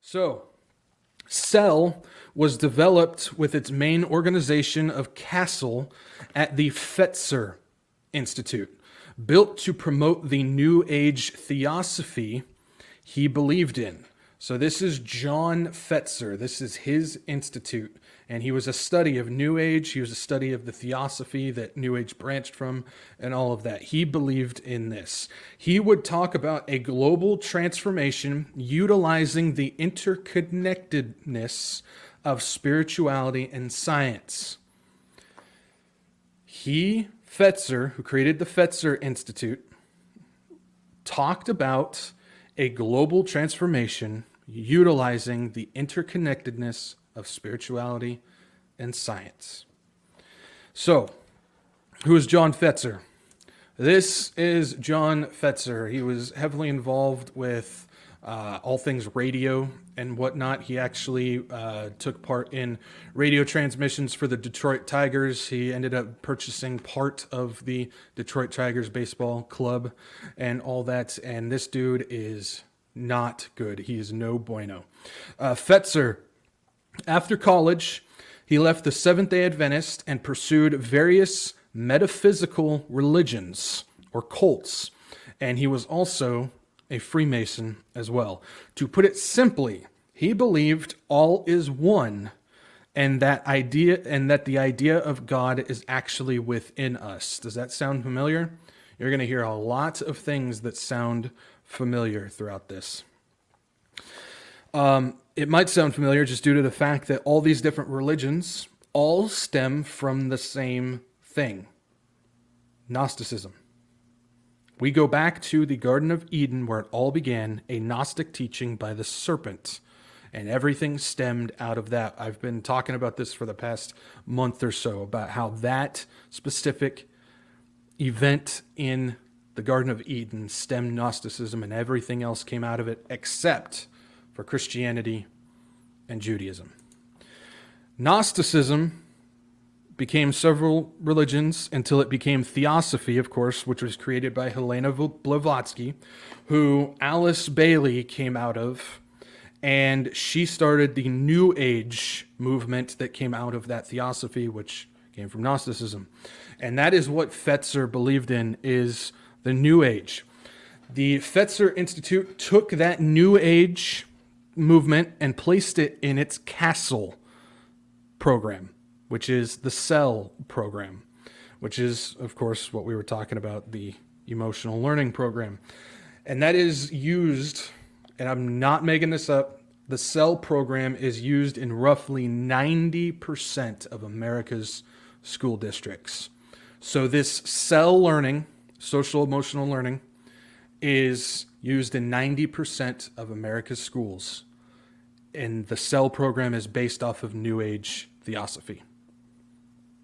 So, SEL was developed with its main organization of CASEL at the Fetzer Institute, built to promote the New Age theosophy he believed in. So this is John Fetzer. This is his institute. And he was a study of New Age. He was a study of the theosophy that New Age branched from and all of that. He believed in this. He would talk about a global transformation utilizing the interconnectedness of spirituality and science. Fetzer, who created the Fetzer Institute, talked about a global transformation utilizing the interconnectedness of spirituality and science. So, who is John Fetzer? This is John Fetzer. He was heavily involved with all things radio and whatnot. He actually took part in radio transmissions for the Detroit Tigers. He ended up purchasing part of the Detroit Tigers baseball club and all that. And this dude is not good. He is no bueno. Fetzer, after college, he left the Seventh-day Adventist and pursued various metaphysical religions or cults. And he was also a Freemason as well. To put it simply, he believed all is one, and that the idea of God is actually within us. Does that sound familiar? You're going to hear a lot of things that sound familiar throughout this. It might sound familiar just due to the fact that all these different religions all stem from the same thing: Gnosticism. We go back to the Garden of Eden where it all began, a Gnostic teaching by the serpent, and everything stemmed out of that. I've been talking about this for the past month or so, about how that specific event in the Garden of Eden stemmed Gnosticism, and everything else came out of it except for Christianity and Judaism. Gnosticism became several religions until it became theosophy, of course, which was created by Helena Blavatsky, who Alice Bailey came out of, and she started the New Age movement that came out of that theosophy, which came from Gnosticism. And that is what Fetzer believed in, is the New Age. The Fetzer Institute took that New Age movement and placed it in its CASEL program, which is the SEL program, which is, of course, what we were talking about, the emotional learning program. And that is used, and I'm not making this up, the SEL program is used in roughly 90% of America's school districts. So this SEL learning, social emotional learning, is used in 90% of America's schools. And the SEL program is based off of New Age theosophy.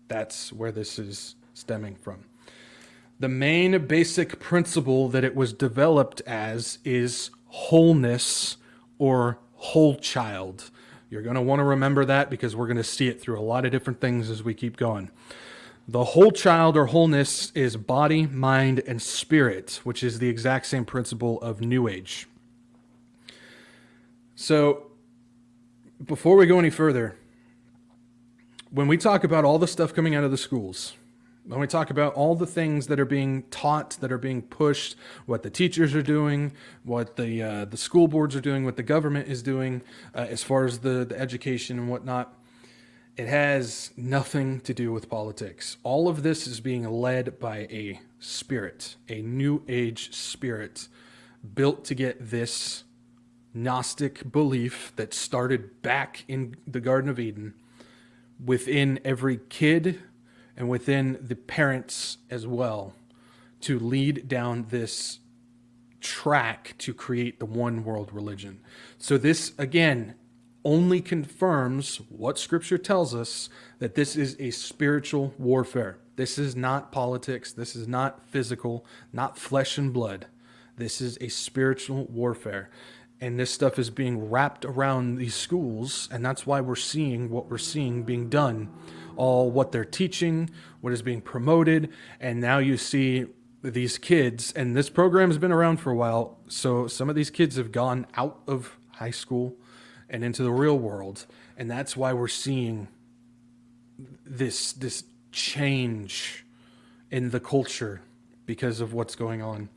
That's where this is stemming from. The main basic principle that it was developed as is wholeness or whole child. You're going to want to remember that because we're going to see it through a lot of different things as we keep going. The whole child or wholeness is body, mind, and spirit, which is the exact same principle of New Age. So, before we go any further, when we talk about all the stuff coming out of the schools, when we talk about all the things that are being taught, that are being pushed, what the teachers are doing, what the school boards are doing, what the government is doing, as far as the education and whatnot, it has nothing to do with politics. All of this is being led by a spirit, a New Age spirit, built to get this Gnostic belief that started back in the Garden of Eden within every kid and within the parents as well, to lead down this track to create the one world religion. So this, again, only confirms what Scripture tells us, that this is a spiritual warfare. This is not politics. This is not physical, not flesh and blood. This is a spiritual warfare. And this stuff is being wrapped around these schools, and that's why we're seeing what we're seeing being done. All what they're teaching, what is being promoted, and now you see these kids, and this program has been around for a while, so some of these kids have gone out of high school, and into the real world. And that's why we're seeing this change in the culture because of what's going on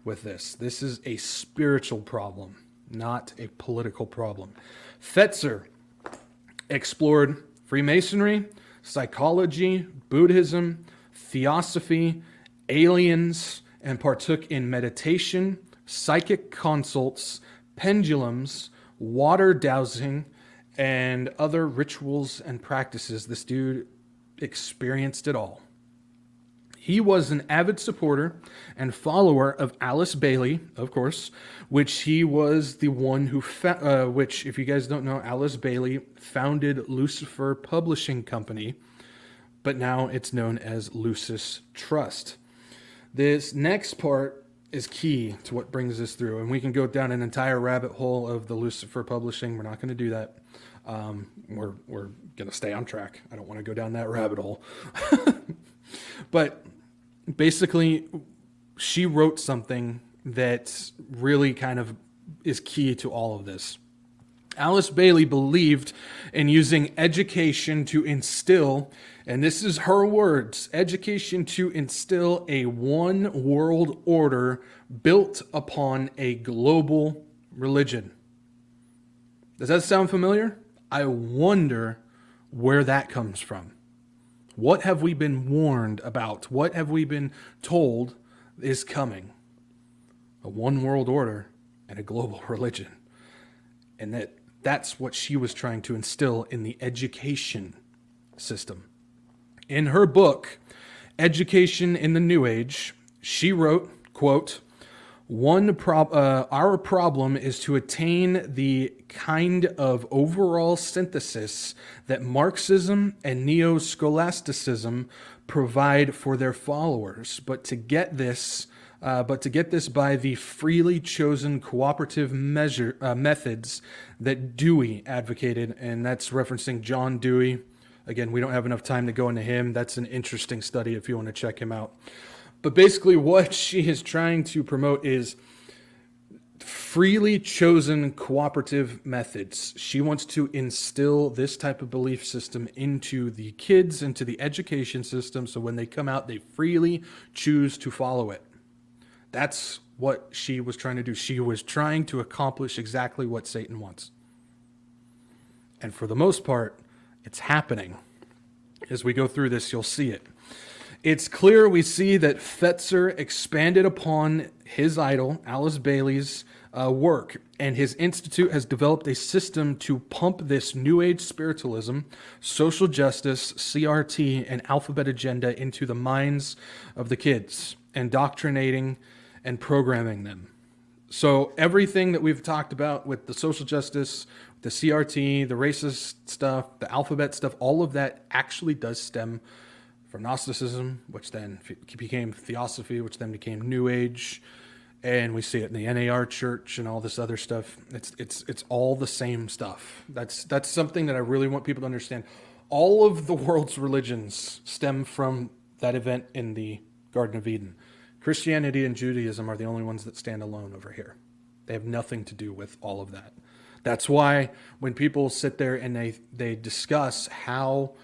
with this. This is a spiritual problem, not a political problem. Fetzer explored Freemasonry, psychology, Buddhism, theosophy, aliens, and partook in meditation, psychic consults, pendulums, water dowsing, and other rituals and practices. This dude experienced it all. He was an avid supporter and follower of Alice Bailey, of course, which he was the one who, which, if you guys don't know, Alice Bailey founded Lucifer Publishing Company, but now it's known as Lucis Trust. This next part is key to what brings us through, and we can go down an entire rabbit hole of the Lucifer Publishing. We're not going to do that. We're going to stay on track. I don't want to go down that rabbit hole. But basically, she wrote something that really kind of is key to all of this. Alice Bailey believed in using education to instill, and this is her words, education to instill a one world order built upon a global religion. Does that sound familiar? I wonder where that comes from. What have we been warned about? What have we been told is coming? A one world order and a global religion. And that's what she was trying to instill in the education system. In her book, Education in the New Age, she wrote, quote, our problem is to attain the kind of overall synthesis that Marxism and Neo-Scholasticism provide for their followers, but to get this by the freely chosen cooperative methods that Dewey advocated, and that's referencing John Dewey. Again, we don't have enough time to go into him. That's an interesting study if you want to check him out. But basically what she is trying to promote is freely chosen cooperative methods. She wants to instill this type of belief system into the kids, into the education system, so when they come out, they freely choose to follow it. That's what she was trying to do. She was trying to accomplish exactly what Satan wants. And for the most part, it's happening. As we go through this, you'll see it. It's clear we see that Fetzer expanded upon his idol, Alice Bailey's work, and his institute has developed a system to pump this New Age spiritualism, social justice, CRT, and alphabet agenda into the minds of the kids, indoctrinating and programming them. So everything that we've talked about with the social justice, the CRT, the racist stuff, the alphabet stuff, all of that actually does stem from Gnosticism, which then became Theosophy, which then became New Age, and we see it in the NAR Church and all this other stuff. It's all the same stuff. That's something that I really want people to understand. All of the world's religions stem from that event in the Garden of Eden. Christianity and Judaism are the only ones that stand alone over here. They have nothing to do with all of that. That's why when people sit there and they discuss how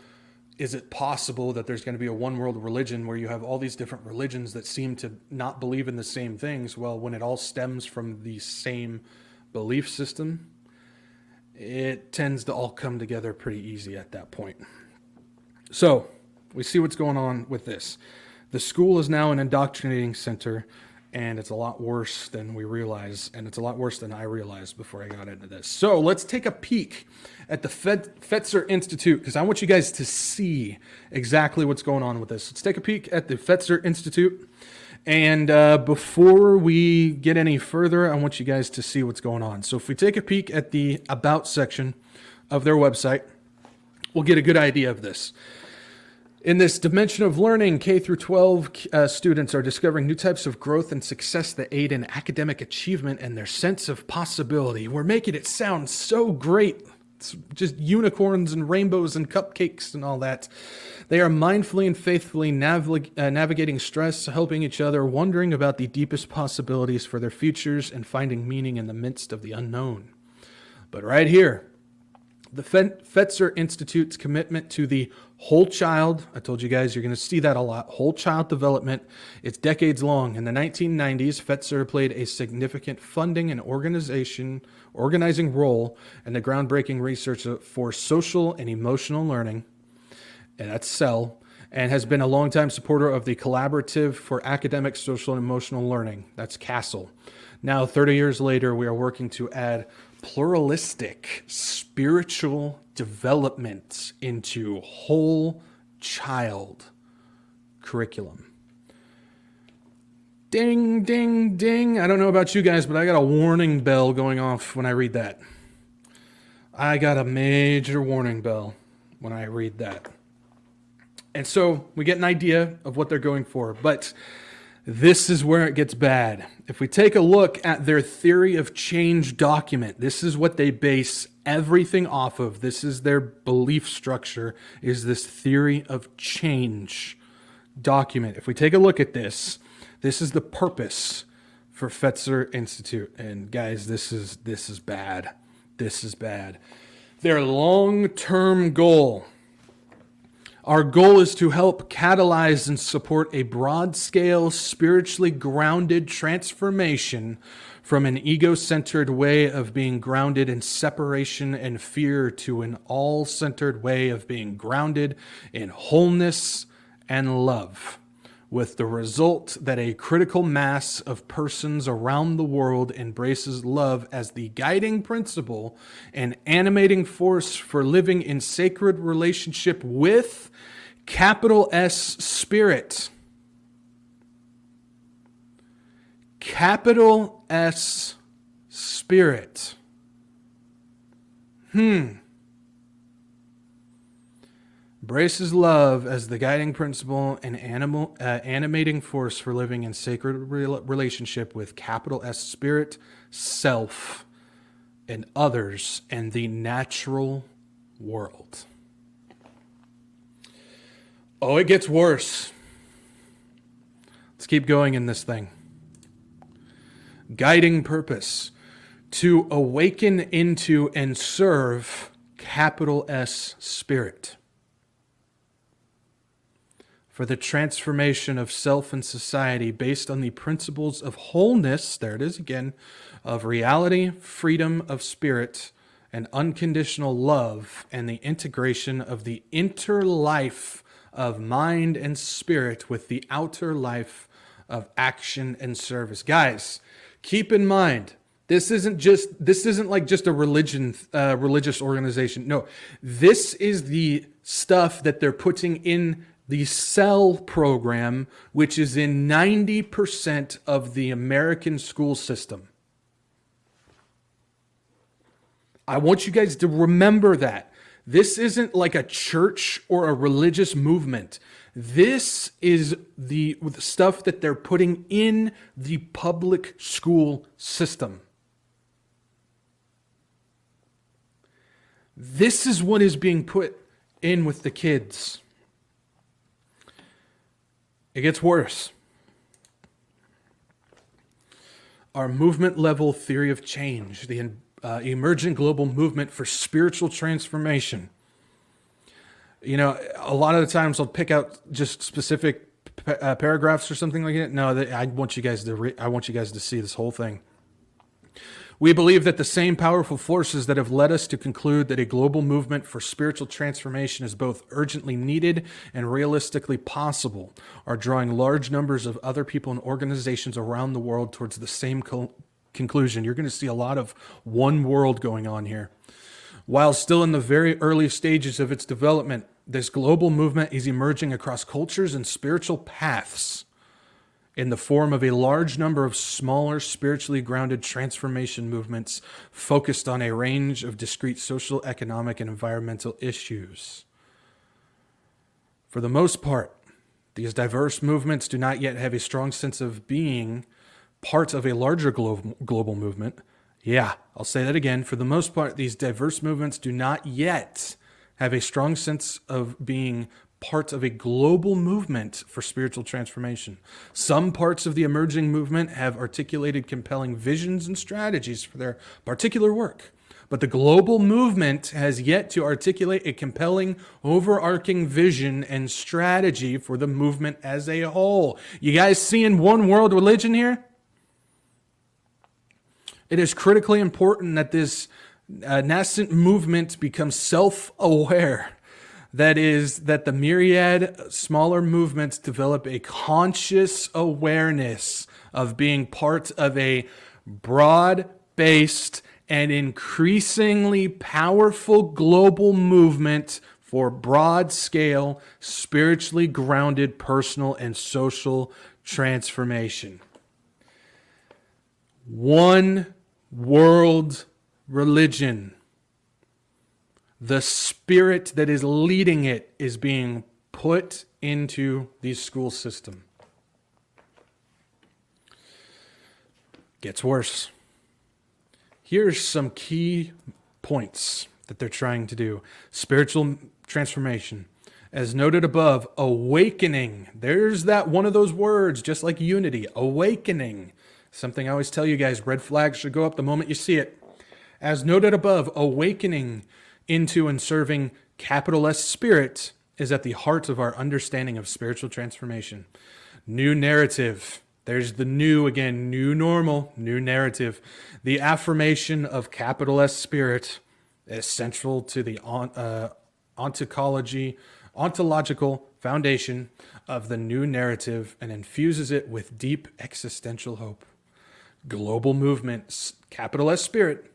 is it possible that there's going to be a one world religion where you have all these different religions that seem to not believe in the same things? Well, when it all stems from the same belief system, it tends to all come together pretty easy at that point. So we see what's going on with this. The school is now an indoctrinating center, and it's a lot worse than we realize, and it's a lot worse than I realized before I got into this. So let's take a peek at the Fetzer Institute, because I want you guys to see exactly what's going on with this. Let's take a peek at the Fetzer Institute, and before we get any further, I want you guys to see what's going on. So if we take a peek at the About section of their website, we'll get a good idea of this. In this dimension of learning, K through 12 students are discovering new types of growth and success that aid in academic achievement and their sense of possibility. We're making it sound so great. It's just unicorns and rainbows and cupcakes and all that. They are mindfully and faithfully navigating stress, helping each other, wondering about the deepest possibilities for their futures, and finding meaning in the midst of the unknown. But right here, The Fetzer Institute's commitment to the whole child, I told you guys you're going to see that a lot, whole child development, it's decades long. In the 1990s, Fetzer played a significant funding and organizing role in the groundbreaking research for social and emotional learning, and that's SEL, and has been a longtime supporter of the Collaborative for Academic, Social, and Emotional Learning, that's CASEL. Now, 30 years later, we are working to add pluralistic spiritual development into whole child curriculum. Ding, ding, ding. I don't know about you guys, but I got a warning bell going off when I read that. I got a major warning bell when I read that. And so we get an idea of what they're going for, but this is where it gets bad. If we take a look at their theory of change document, this is what they base everything off of. This is their belief structure, is this theory of change document. If we take a look at this, this is the purpose for Fetzer Institute. And guys, this is bad. This is bad. Their long-term goal. Our goal is to help catalyze and support a broad-scale, spiritually grounded transformation from an ego-centered way of being grounded in separation and fear to an all-centered way of being grounded in wholeness and love, with the result that a critical mass of persons around the world embraces love as the guiding principle and animating force for living in sacred relationship with capital S Spirit. Capital S Spirit. Embraces love as the guiding principle and animating force for living in sacred relationship with capital S Spirit, self, and others, and the natural world. Oh, it gets worse. Let's keep going in this thing. Guiding purpose: to awaken into and serve capital S Spirit, for the transformation of self and society based on the principles of wholeness, there it is again, of reality, freedom of spirit, and unconditional love, and the integration of the inner life of mind and spirit with the outer life of action and service. Guys, keep in mind, this isn't like just a religious organization. No, this is the stuff that they're putting in the SEL program, which is in 90% of the American school system. I want you guys to remember that. This isn't like a church or a religious movement. This is the stuff that they're putting in the public school system. This is what is being put in with the kids. It gets worse. Our movement level theory of change, the emergent global movement for spiritual transformation. You know, a lot of the times I'll pick out just specific paragraphs or something like that. No, I want you guys to see this whole thing. We believe that the same powerful forces that have led us to conclude that a global movement for spiritual transformation is both urgently needed and realistically possible are drawing large numbers of other people and organizations around the world towards the same conclusion. You're going to see a lot of one world going on here. While still in the very early stages of its development, this global movement is emerging across cultures and spiritual paths in the form of a large number of smaller, spiritually grounded transformation movements focused on a range of discrete social, economic, and environmental issues. For the most part, these diverse movements do not yet have a strong sense of being part of a larger global movement. Yeah, I'll say that again. For the most part, these diverse movements do not yet have a strong sense of being part of a global movement for spiritual transformation. Some parts of the emerging movement have articulated compelling visions and strategies for their particular work, But the global movement has yet to articulate a compelling, overarching vision and strategy for the movement as a whole. You guys seeing one world religion here? It is critically important that this nascent movement becomes self-aware. That is, that the myriad smaller movements develop a conscious awareness of being part of a broad-based and increasingly powerful global movement for broad-scale, spiritually grounded personal and social transformation. One world religion. The spirit that is leading it is being put into the school system. Gets worse. Here's some key points that they're trying to do. Spiritual transformation. As noted above, awakening. There's that one of those words, just like unity. Awakening. Something I always tell you guys, red flags should go up the moment you see it. As noted above, awakening into and serving capital S Spirit is at the heart of our understanding of spiritual transformation. New narrative. There's the new again, new normal, new narrative. The affirmation of capital S Spirit is central to the ontological foundation of the new narrative and infuses it with deep existential hope. Global movement, capital S Spirit,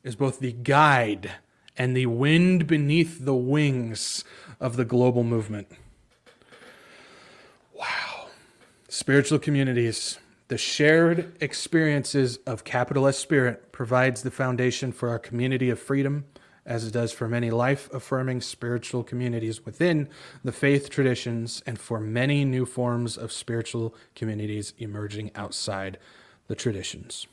is both the guide and the wind beneath the wings of the global movement. Wow. Spiritual communities. The shared experiences of capital S Spirit provides the foundation for our community of freedom, as it does for many life-affirming spiritual communities within the faith traditions and for many new forms of spiritual communities emerging outside the traditions.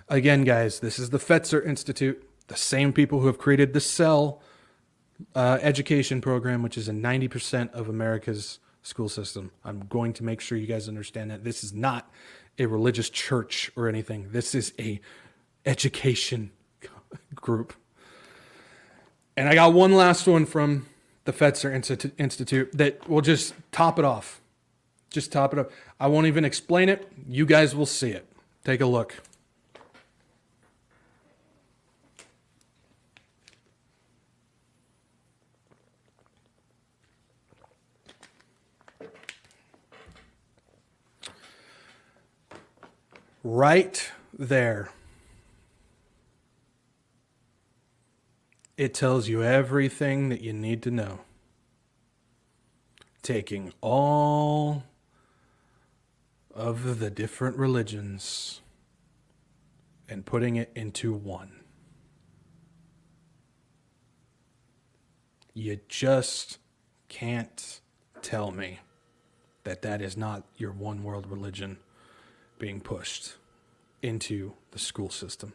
Again, guys, this is the Fetzer Institute, the same people who have created the CEL education program, which is in 90% of America's school system. I'm going to make sure you guys understand that this is not a religious church or anything. This is a education group. And I got one last one from the Fetzer Institute that will just top it off. Just top it up. I won't even explain it. You guys will see it. Take a look. Right there, it tells you everything that you need to know. Taking all of the different religions and putting it into one. You just can't tell me that that is not your one world religion being pushed into the school system.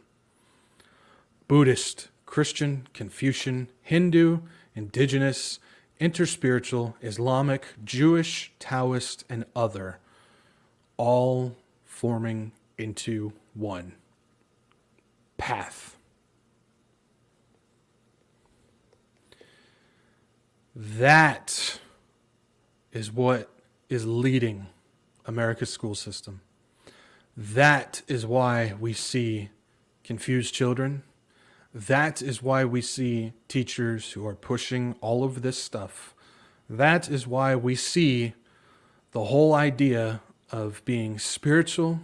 Buddhist, Christian, Confucian, Hindu, indigenous, interspiritual, Islamic, Jewish, Taoist, and other, all forming into one path. That is what is leading America's school system. That is why we see confused children. That is why we see teachers who are pushing all of this stuff. That is why we see the whole idea of being spiritual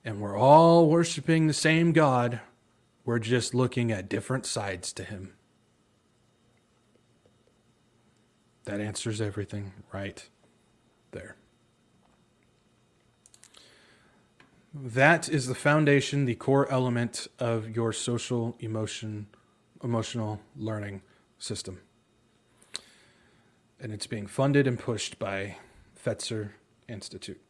and we're all worshiping the same God. We're just looking at different sides to him. That answers everything right there. That is the foundation, the core element of your social emotional learning system. And it's being funded and pushed by Fetzer Institute.